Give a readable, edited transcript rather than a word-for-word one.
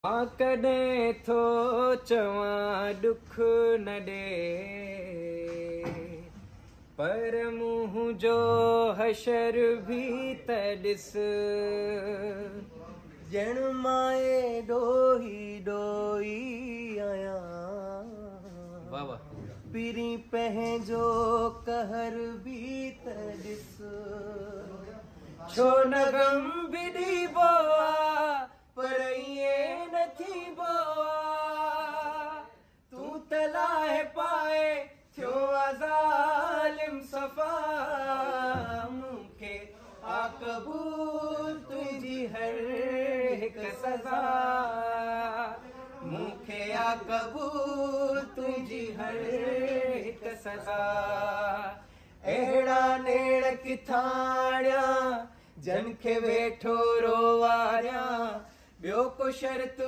मां कॾहिं थो चवां दुख न ॾे, पर मुंहुं जो हशर भी त ॾिस। ॼण माए ॾोही ॾोही आया, वाह वाह। पिरी पंहिंजो कहर भी त ॾिस। छो न गम भी ॾिबो आ, पर ईअं न थींदो आ। तूं त लाहे पाए थियो आ ज़ालिम सफ़ा। मूंखे आ क़बूल तुंहिंजी हर हिक सज़ा। मूंखे आ क़बूल तुंहिंजी हर हिक सज़ा। अहिड़ा नेड़ किथां आणियां जन खे वेठो रोवारियां, ॿियो को शर्त